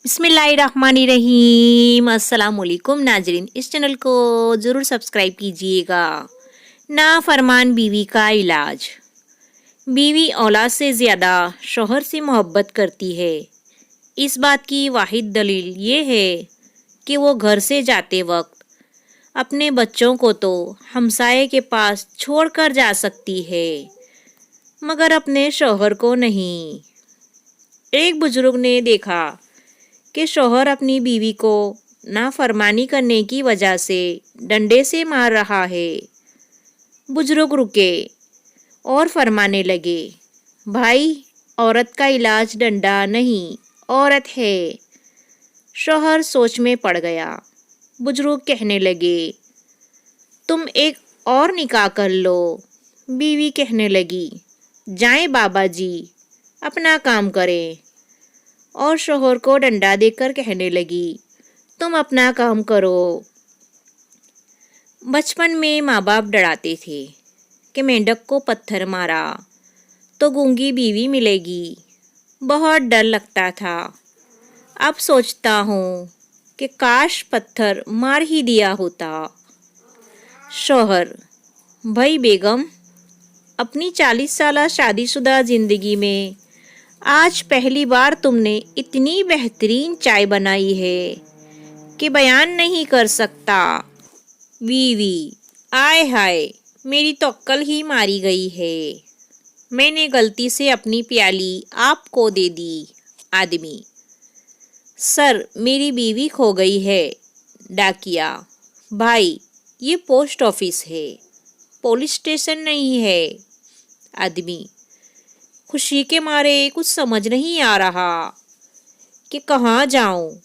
बिस्मिल्लाहिर्रहमानिर्रहीम। अस्सलाम वालेकुम नाजरीन, इस चैनल को ज़रूर सब्सक्राइब कीजिएगा। नाफरमान बीवी का इलाज। बीवी औलाद से ज़्यादा शौहर से मोहब्बत करती है। इस बात की वाहिद दलील ये है कि वो घर से जाते वक्त अपने बच्चों को तो हमसाये के पास छोड़कर जा सकती है, मगर अपने शौहर को नहीं। एक बुजुर्ग ने देखा कि शौहर अपनी बीवी को नाफरमानी करने की वजह से डंडे से मार रहा है। बुजुर्ग रुके और फरमाने लगे, भाई, औरत का इलाज डंडा नहीं, औरत है। शौहर सोच में पड़ गया। बुजुर्ग कहने लगे, तुम एक और निकाह कर लो। बीवी कहने लगी, जाएं बाबा जी, अपना काम करें। और शौहर को डंडा देकर कहने लगी, तुम अपना काम करो। बचपन में माँ बाप डराते थे कि मेंढक को पत्थर मारा तो गूंगी बीवी मिलेगी। बहुत डर लगता था। अब सोचता हूँ कि काश पत्थर मार ही दिया होता। शौहर, भाई बेगम, अपनी 40 साल शादीशुदा ज़िंदगी में आज पहली बार तुमने इतनी बेहतरीन चाय बनाई है कि बयान नहीं कर सकता। बीवी, आय हाय, मेरी तो अक्ल ही मारी गई है। मैंने गलती से अपनी प्याली आपको दे दी। आदमी, सर, मेरी बीवी खो गई है। डाकिया, भाई, ये पोस्ट ऑफिस है, पुलिस स्टेशन नहीं है। आदमी, खुशी के मारे कुछ समझ नहीं आ रहा कि कहाँ जाऊं।